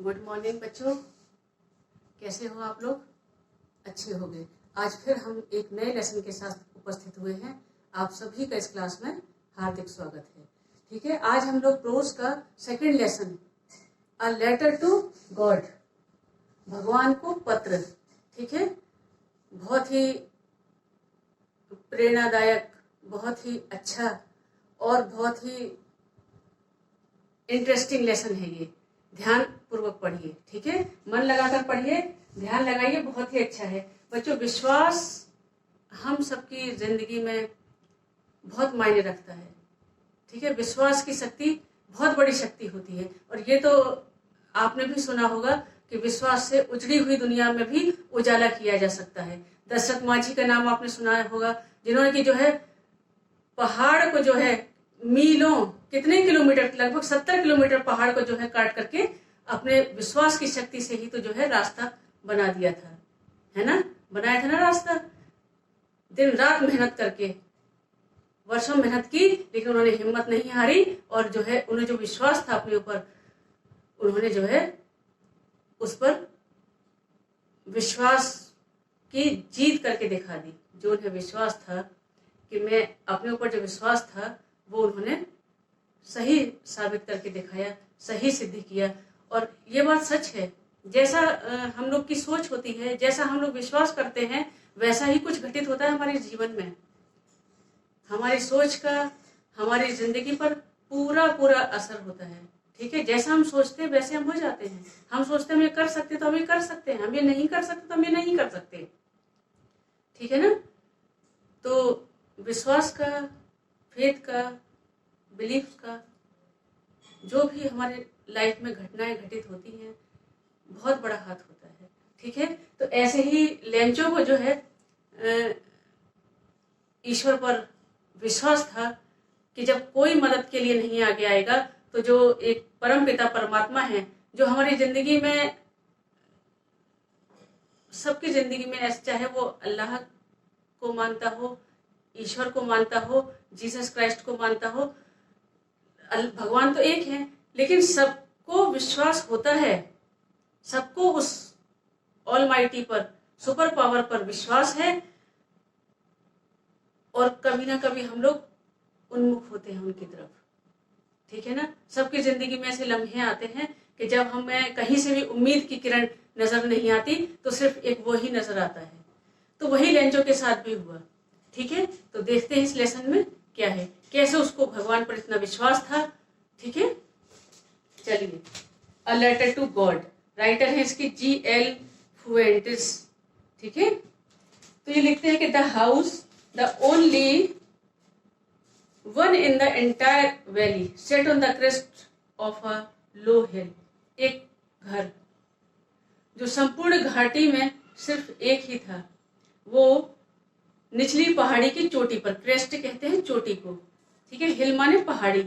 Good morning बच्चों, कैसे हो आप लोग? अच्छे हो गए। आज फिर हम एक नए लेसन के साथ उपस्थित हुए हैं। आप सभी का इस क्लास में हार्दिक स्वागत है। ठीक है, आज हम लोग प्रोज का second lesson, a letter to God, भगवान को पत्र। ठीक है, बहुत ही प्रेरणादायक, बहुत ही अच्छा और बहुत ही इंटरेस्टिंग लेसन है ये। ध्यान पूर्वक पढ़िए, ठीक है, मन लगाकर पढ़िए, ध्यान लगाइए, बहुत ही अच्छा है बच्चों। विश्वास हम सबकी जिंदगी में बहुत मायने रखता है। ठीक है, विश्वास की शक्ति बहुत बड़ी शक्ति होती है। और ये तो आपने भी सुना होगा कि विश्वास से उजड़ी हुई दुनिया में भी उजाला किया जा सकता है। दशरथ माझी का नाम आपने सुना होगा, जिन्होंने की जो है पहाड़ को जो है मीलों, कितने किलोमीटर, लगभग 70 किलोमीटर पहाड़ को जो है काट करके अपने विश्वास की शक्ति से ही तो जो है रास्ता बना दिया था, है ना, बनाया था ना रास्ता। दिन रात मेहनत करके, वर्षों मेहनत की, लेकिन उन्होंने हिम्मत नहीं हारी और जो है उन्हें जो विश्वास था अपने ऊपर, उन्होंने जो है उस पर विश्वास की जीत करके दिखा दी। जो उन्हें विश्वास था कि मैं, अपने ऊपर जो विश्वास था वो उन्होंने सही साबित करके दिखाया, सही सिद्ध किया। और ये बात सच है, जैसा हम लोग की सोच होती है, जैसा हम लोग विश्वास करते हैं, वैसा ही कुछ घटित होता है हमारे जीवन में। हमारी सोच का हमारी जिंदगी पर पूरा पूरा असर होता है। ठीक है, जैसा हम सोचते हैं वैसे हम हो जाते हैं। हम सोचते हैं हम ये कर सकते तो हम ये कर सकते हैं, हम ये नहीं कर सकते तो हम ये नहीं कर सकते। ठीक है ना। तो विश्वास का, फेथ का, बिलीफ का, जो भी हमारे लाइफ में घटनाएं घटित होती हैं, बहुत बड़ा हाथ होता है। ठीक है, तो ऐसे ही लेंचो को जो है ईश्वर पर विश्वास था कि जब कोई मदद के लिए नहीं आगे आएगा, तो जो एक परम पिता परमात्मा है, जो हमारी जिंदगी में, सबकी जिंदगी में, ऐसे चाहे वो अल्लाह को मानता हो, ईश्वर को मानता हो, जीसस क्राइस्ट को मानता हो, भगवान तो एक है, लेकिन सबको विश्वास होता है, सबको उस ऑलमाइटी पर, सुपर पावर पर विश्वास है। और कभी ना कभी हम लोग उन्मुख होते हैं उनकी तरफ। ठीक है ना, सबकी जिंदगी में ऐसे लम्हे आते हैं कि जब हमें कहीं से भी उम्मीद की किरण नजर नहीं आती, तो सिर्फ एक वो ही नजर आता है। तो वही लेंचो के साथ भी हुआ। ठीक है, तो देखते हैं इस लेसन में क्या है, कैसे उसको भगवान पर इतना विश्वास था। ठीक है, चलिए, a letter to God, writer है इसकी G.L. फुएंटेस। ठीक है, तो ये लिखते हैं कि the house, the only one in the entire valley, set on the crest of a low hill, एक घर जो संपूर्ण घाटी में सिर्फ एक ही था, वो निचली पहाड़ी की चोटी पर, क्रेस्ट कहते हैं चोटी को, ठीक है, हिल माने पहाड़ी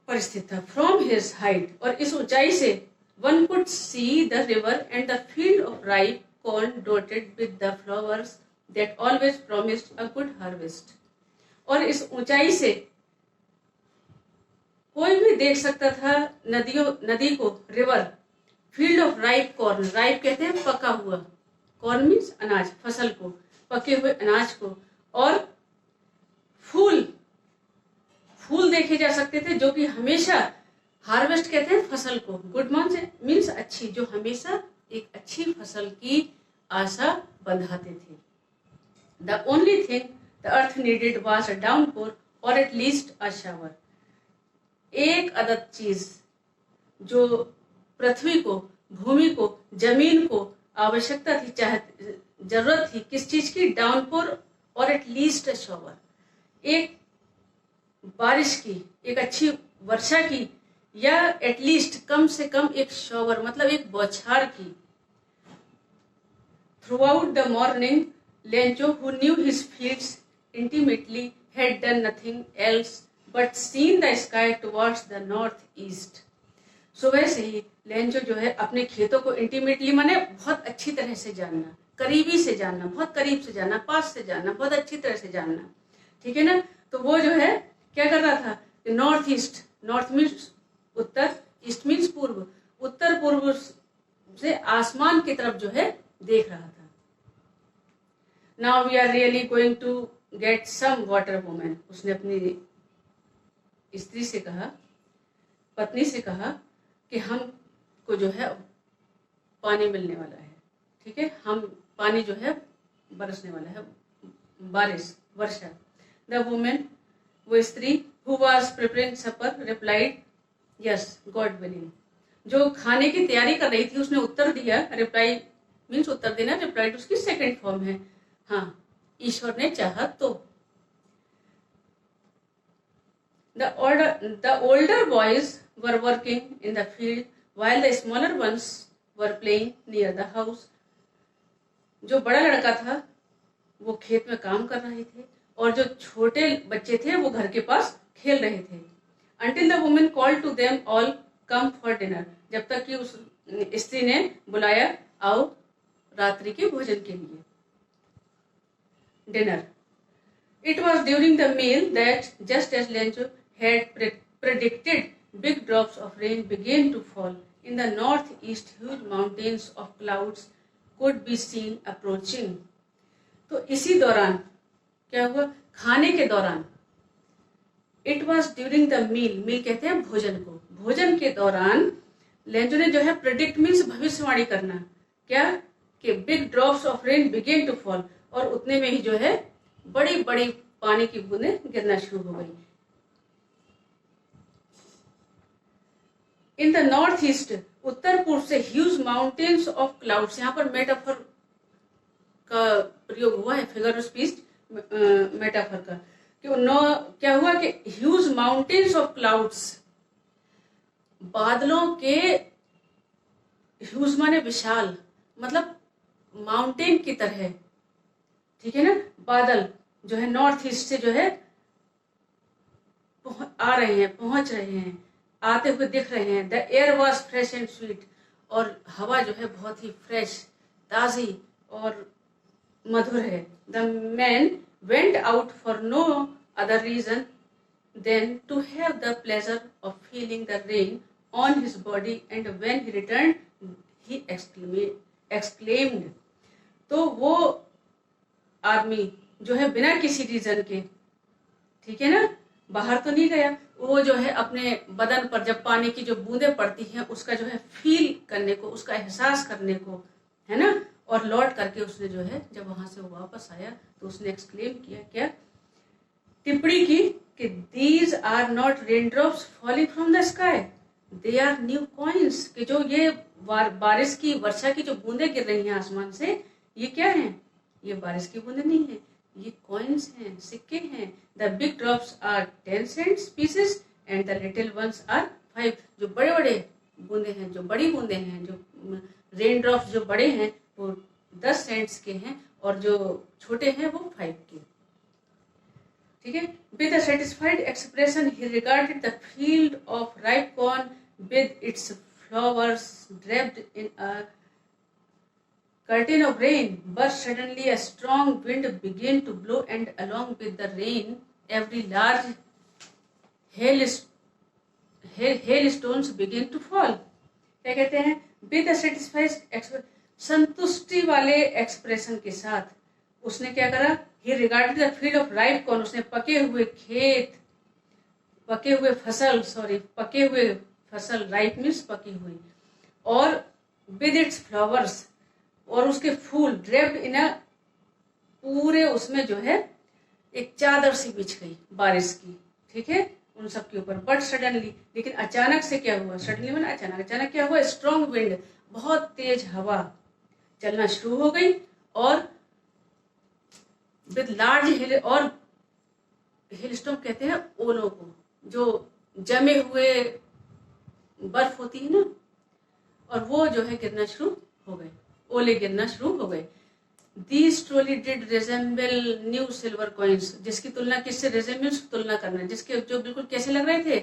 पर स्थित था। फ्रॉम हिज हाइट, और इस ऊंचाई से one could see the river and the field of ripe corn dotted with the flowers that always promised a good harvest. और इस ऊंचाई से कोई भी देख सकता था नदी को, river, field of ripe corn, ripe कहते हैं पका हुआ, कॉर्न मीन्स अनाज, फसल को, पके हुए अनाज को, और फूल देखे जा सकते थे, जो कि हमेशा, हार्वेस्ट कहते हैं फसल को, गुड मीन्स अच्छी, जो हमेशा एक अच्छी फसल की आशा बंधाते थे। The only thing the earth needed was a downpour और एट लीस्ट अ शावर। एक अदद चीज जो पृथ्वी को, भूमि को, जमीन को आवश्यकता थी, जरूरत थी, किस चीज की? डाउनपोर और एट लीस्ट अ शावर, एक बारिश की, एक अच्छी वर्षा की, या एटलीस्ट कम से कम एक शॉवर, मतलब एक बौछार की। Through out the morning Lencho, who knew his fields intimately, had done nothing else but seen the sky towards the north east. सुबह से ही लेंचो जो है अपने खेतों को इंटीमेटली, माने बहुत अच्छी तरह से जानना, करीबी से जानना, बहुत करीब से जानना, पास से जानना, बहुत अच्छी तरह से जानना। ठीक है ना, तो वो जो है क्या कर रहा था? नॉर्थ ईस्ट, नॉर्थ मीन्स उत्तर, ईस्ट मीन्स पूर्व, उत्तर पूर्व से आसमान की तरफ जो है देख रहा था। Now we are really going to get some water women. उसने अपनी स्त्री से कहा, पत्नी से कहा कि हमको जो है पानी मिलने वाला है, ठीक है, हम पानी जो है बरसने वाला है, बारिश, वर्षा। द वुमेन, वो स्त्री, who was preparing supper replied yes God willing. जो खाने की तैयारी कर रही थी उसने उत्तर दिया, रिप्लाई मीन्स उत्तर देना, रिप्लाइड उसकी सेकंड फॉर्म है, हाँ, ईश्वर ने चाहा तो। The older boys were working in the field while the smaller ones were playing near the house. जो बड़ा लड़का था वो खेत में काम कर रहे थे और जो छोटे बच्चे थे वो घर के पास खेल रहे थे। Until the woman called to them all come for dinner. जब तक कि उस स्त्री ने बुलाया, आओ रात्रि के भोजन के लिए, dinner. It was during the meal that, just as Lenjo had predicted, big drops of rain began to fall. In the northeast, huge mountains of clouds could be seen approaching. तो इसी दौरान क्या हुआ, खाने के दौरान, It was during the meal, meal कहते हैं भोजन को, भोजन के दौरान लेंजो ने जो है प्रेडिक्ट मीन्स भविष्यवाणी करना, क्या कि big drops of rain begin to fall, और उतने में ही जो है बड़ी बड़ी पानी की बूंदें गिरना शुरू हो गई। इन द नॉर्थ ईस्ट, उत्तर पूर्व से, ह्यूज माउंटेन्स ऑफ क्लाउड्स, यहाँ पर मेटाफर का प्रयोग हुआ है, फिगर ऑफ स्पीच मेटाफर का, कि क्या हुआ कि ह्यूज माउंटेन्स ऑफ क्लाउड्स, बादलों के, ह्यूज माने विशाल, मतलब माउंटेन की तरह, ठीक है ना, बादल जो है नॉर्थ ईस्ट से जो है आ रहे हैं, पहुंच रहे हैं, आते हुए दिख रहे हैं। The air was fresh and sweet, और हवा जो है बहुत ही फ्रेश, ताजी और मधुर है। The man went out for no other reason than to have the pleasure of feeling the rain on his body, and when he returned he exclaimed. तो वो आदमी जो है बिना किसी रीजन के, ठीक है ना, बाहर तो नहीं गया, वो जो है अपने बदन पर जब पानी की जो बूंदें पड़ती हैं उसका जो है फील करने को, उसका एहसास करने को, है ना, और लौट करके उसने जो है जब वहां से वो वापस आया तो उसने एक्सक्लेम किया, क्या टिप्पणी की कि these are not rain drops falling from the sky, they are new coins, कि जो ये बारिश की, वर्षा की जो बूंदें गिर रही हैं आसमान से, ये क्या है, ये बारिश की बूंदें नहीं है, ये कॉइन्स हैं, सिक्के हैं। The big drops are 10 cents pieces and the little ones are 5। जो बड़े बड़े बूंदे हैं, जो बड़ी बूंदे हैं, जो रेन ड्रॉप्स जो बड़े हैं वो 10 cents के हैं, और जो छोटे हैं वो 5 के, ठीक है। With a satisfied expression he regarded the field of ripe corn with its flowers draped in a curtain of rain, but suddenly a strong wind began to blow, and along with the rain, every large hailstones began to fall. क्या कहते हैं, with a satisfied संतुष्टि वाले expression के साथ उसने क्या करा, he regarded the field of ripe corn, उसने पके हुए खेत, पके हुए फसल, ripe means पकी हुई, और with its flowers, और उसके फूल, ड्रेप्ड इन अ, पूरे उसमें जो है एक चादर सी बिछ गई बारिश की, ठीक है, उन सब के ऊपर। बट सडनली, लेकिन अचानक से क्या हुआ, सडनली मैंने अचानक, अचानक क्या हुआ, स्ट्रॉन्ग विंड, बहुत तेज हवा चलना शुरू हो गई, और विद लार्ज हिल, और हिलस्टॉर्म कहते हैं ओलों को, जो जमे हुए बर्फ होती है ना, और वो जो है गिरना शुरू हो गए, ओले गिरना शुरू हो गए। These truly did resemble new silver coins, जिसकी तुलना किससे, resemblance तुलना करना, जिसके जो बिल्कुल कैसे लग रहे थे,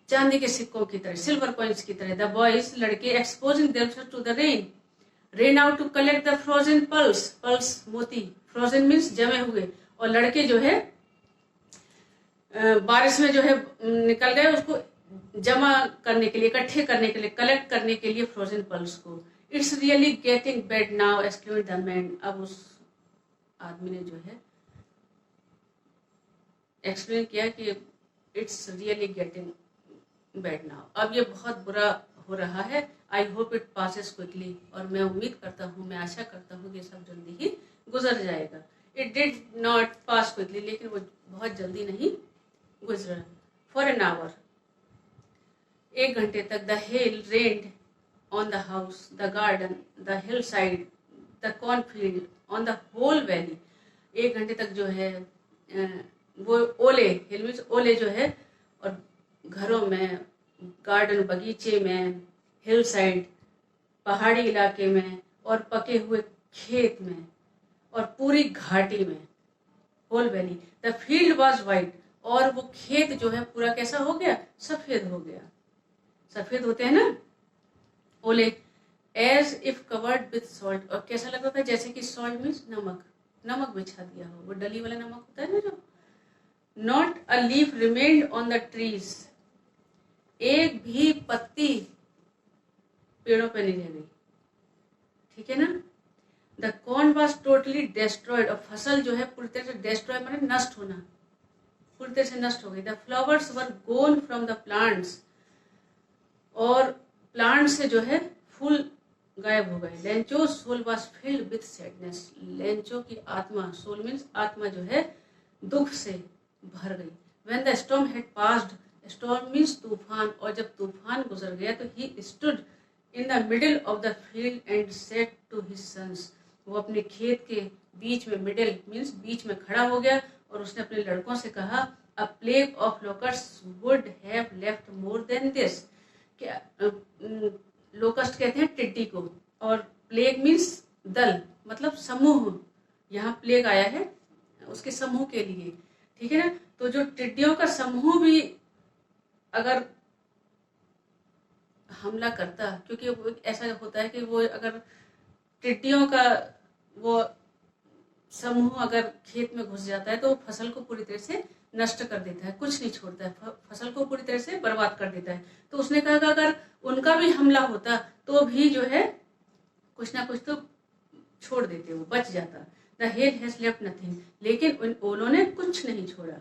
चांदी के सिक्कों की तरह, सिल्वर कॉइन्स की तरह। The boys, लड़के, exposing themselves to the rain, ran out to collect the frozen pearls, pearls मोती, frozen means जमे हुए, और लड़के जो है बारिश में जो है निकल गए उसको जमा करने के लिए, इकट्ठे करने के लिए, कलेक्ट करने के लिए फ्रोजन पल्स को। It's really getting bed now exclude the man. अब उस आदमी ने जो है एक्सप्लेन किया कि it's really getting bad now, अब ये बहुत बुरा हो रहा है। I hope it passes quickly, और मैं उम्मीद करता हूँ, मैं आशा करता हूँ कि सब जल्दी ही गुजर जाएगा। It did not pass quickly, लेकिन वो बहुत जल्दी नहीं गुजरा। फॉर एन आवर, 1 घंटे तक, the hail rained on the house, the garden, the hill side, the cornfield, on the whole valley. 1 घंटे तक जो है वो ओले, हिल मीन्स ओले जो है, और घरों में, गार्डन बगीचे में, हिल साइड पहाड़ी इलाके में, और पके हुए खेत में, और पूरी घाटी में, whole valley. The field was white, और वो खेत जो है पूरा कैसा हो गया, सफेद हो गया। सफेद होते हैं ना ओले। As if covered with salt, और कैसा लग रहा था जैसे कि सॉल्ट मीन्स नमक, नमक बिछा दिया हो, वो डली वाला नमक होता है ना जो। Not a leaf remained on the trees, एक भी पत्ती पेड़ों पे नहीं रह गई, ठीक है ना। The corn was totally destroyed, और फसल जो है पूरी तरह से डिस्ट्रॉय माने नष्ट होना, पूरी तरह से नष्ट हो गई। The flowers were gone from the plants, और प्लांट से जो है फूल गायब हो गए। Lencho soul was filled with sadness, Lencho की आत्मा, सोल मीन्स आत्मा जो है, दुख से भर गई। When the storm had passed, storm means तूफान, और जब तूफान गुजर गया तो he stood in the middle of the field and said to his sons, वो अपने खेत के बीच में, मिडिल मीन्स बीच में खड़ा हो गया, और उसने अपने लड़कों से कहा, अ plague of locust would have left more than this. क्या लोकस्ट कहते हैं टिड्डी को, और प्लेग मीन्स दल, मतलब समूह। यहाँ प्लेग आया है उसके समूह के लिए, ठीक है ना। तो जो टिड्डियों का समूह भी अगर हमला करता, क्योंकि ऐसा होता है कि वो अगर टिड्डियों का वो समूह अगर खेत में घुस जाता है तो वो फसल को पूरी तरह से नष्ट कर देता है, कुछ नहीं छोड़ता है, फसल को पूरी तरह से बर्बाद कर देता है। तो उसने कहा कि अगर उनका भी हमला होता तो भी जो है कुछ ना कुछ तो छोड़ देते, वो बच जाता। The hail has left nothing, लेकिन उन ओलों ने कुछ नहीं छोड़ा।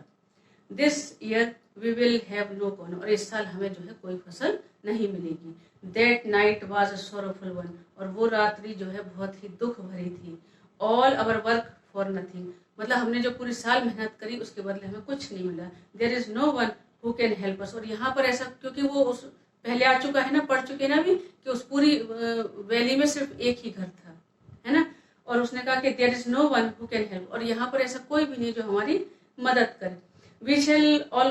This year we will have no corn, और इस साल हमें जो है कोई फसल नहीं मिलेगी। That night was a sorrowful one, और वो रात्रि जो है बहुत ही दुख भरी थी। All our work for nothing, मतलब हमने जो पूरी साल मेहनत करी उसके बदले हमें कुछ नहीं मिला। There is no one who can help us, और यहाँ पर ऐसा, क्योंकि वो उस पहले आ चुका है ना, पढ़ चुके ना भी, कि उस पूरी वैली में सिर्फ एक ही घर था, है ना। और उसने कहा कि there is no one who can help, और यहाँ पर ऐसा कोई भी नहीं जो हमारी मदद करे। We shall all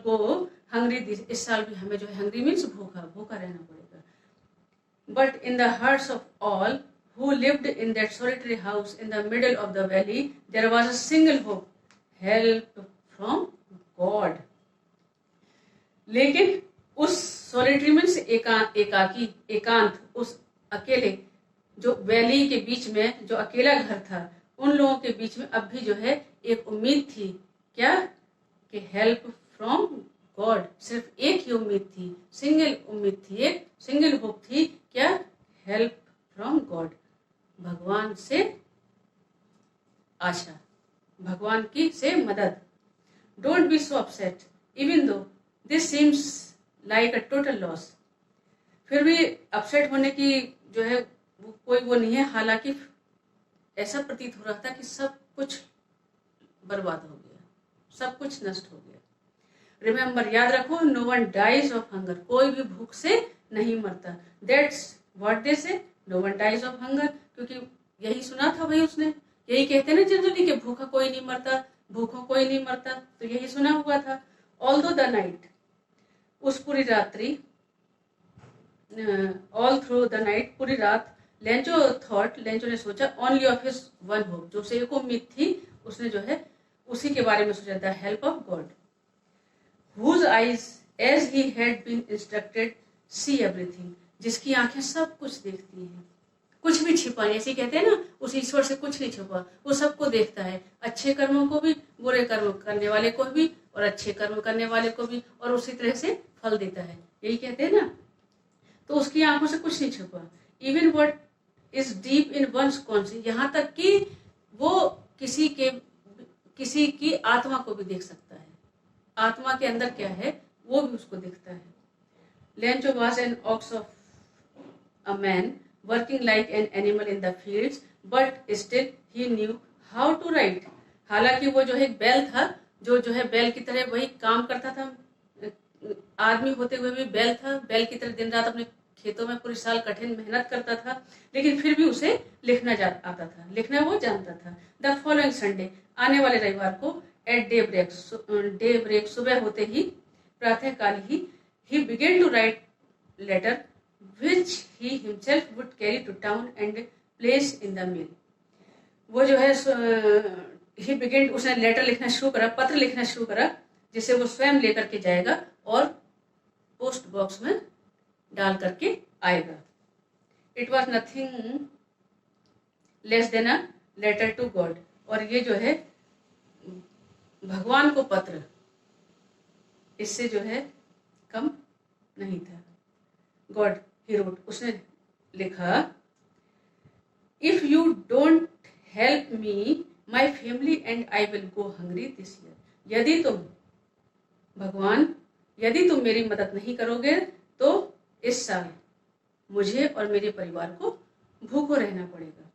go hungry this, इस साल भी हमें जो है हंग्री मीन्स भूखा, भूखा रहना पड़ेगा। But in the hearts of all who lived in that solitary house in the middle of the valley, there was a single hope, help from God. लेकिन उस solitary मीन्स एकाकी, एकांत, उस अकेले जो वैली के बीच में जो अकेला घर था, उन लोगों के बीच में अब भी जो है एक उम्मीद थी। क्या? कि हेल्प फ्रॉम गॉड, सिर्फ एक ही उम्मीद थी, सिंगल उम्मीद थी, एक सिंगल होप थी। क्या? हेल्प फ्रॉम गॉड, भगवान से आशा, भगवान की से मदद। Don't be so upset even though this seems like a total loss, फिर भी अपसेट होने की जो है कोई वो नहीं है, हालांकि ऐसा प्रतीत हो रहा था कि सब कुछ बर्बाद हो गया, सब कुछ नष्ट हो गया। रिमेंबर, याद रखो, no one dies of hunger, कोई भी भूख से नहीं मरता। That's what they say, no one dies of hunger, क्योंकि यही सुना था भाई उसने, यही कहते ना जनरली कि भूखा कोई नहीं मरता, भूखों कोई नहीं मरता, तो यही सुना हुआ था। ऑल्दो द नाइट, उस पूरी रात्रि, ऑल थ्रू द नाइट, पूरी रात, लेंचो थॉट, लेंचो ने सोचा, only of his one hope, जो उसे एक उम्मीद थी, उसने जो है उसी के बारे में सोचा, the help of God, whose eyes as he had been instructed see everything, जिसकी आंखें सब कुछ देखती हैं, कुछ भी छिपा नहीं, ऐसे कहते हैं ना, उस ईश्वर से कुछ नहीं छिपा, वो सबको देखता है, अच्छे कर्मों को भी, बुरे कर्म करने वाले को भी, और अच्छे कर्म करने वाले को भी, और उसी तरह से फल देता है, यही कहते हैं ना। तो उसकी आंखों से कुछ नहीं छुपा। Even what is deep in one's conscious, यहाँ तक कि वो किसी की आत्मा को भी देख सकता है, आत्मा के अंदर क्या है वो भी उसको दिखता है। Lencho was an ox of a man working like an animal in the fields but still he knew how to write. हालांकि वो जो है एक बैल था, जो है बैल की तरह वही काम करता था, आदमी होते हुए भी बैल था, बैल की तरह दिन रात अपने खेतों में पूरी साल कठिन मेहनत करता था, लेकिन फिर भी उसे लिखना आता था, लिखना वो जानता था। द फॉलोइंग संडे, आने वाले रविवार को, एट डे ब्रेक सुबह होते ही, प्रातः काल ही begin to write letter which he himself would carry to town and place in the mail। वो जो है he began, उसने लेटर लिखना शुरू करा, पत्र लिखना शुरू करा, जिसे वो स्वयं लेकर के जाएगा और पोस्ट बॉक्स में डाल करके आएगा। It was nothing less than a letter to God, और ये जो है भगवान को पत्र, इससे जो है कम नहीं था। गॉड ही रोट, उसने लिखा, if you don't help me my family and I will go hungry this year. यदि तुम मेरी मदद नहीं करोगे तो इस साल मुझे और मेरे परिवार को भूखो रहना पड़ेगा,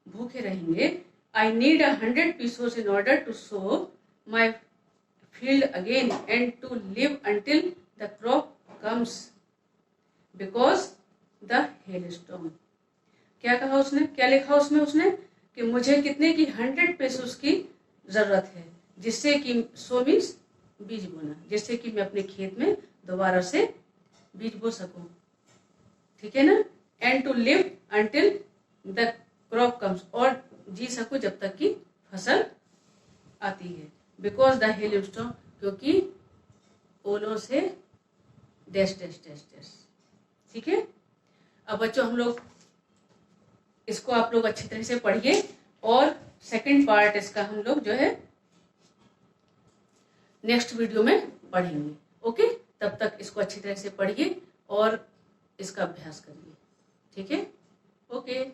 भूखे रहेंगे। I need 100 pesos in order to sow my field again and to live until the crop comes because the hailstorm। क्या कहा उसने, क्या लिखा उसमें उसने कि मुझे कितने की 100 pesos की जरूरत है, जिससे कि 100 मीन्स बीज बोना, जिससे कि मैं अपने खेत में दोबारा से बीज बो सकूं, ठीक है ना। And to live until the crop comes, और जी सकूं जब तक कि फसल आती है। बिकॉज द हेलस्टॉर्म, क्योंकि ओलों से डैश डैश डैश डैश, ठीक है। अब बच्चों हम लोग इसको आप लोग अच्छी तरह से पढ़िए, और सेकंड पार्ट इसका हम लोग जो है नेक्स्ट वीडियो में पढ़ेंगे। ओके, तब तक इसको अच्छी तरह से पढ़िए और इसका अभ्यास करिए, ठीक है। ओके।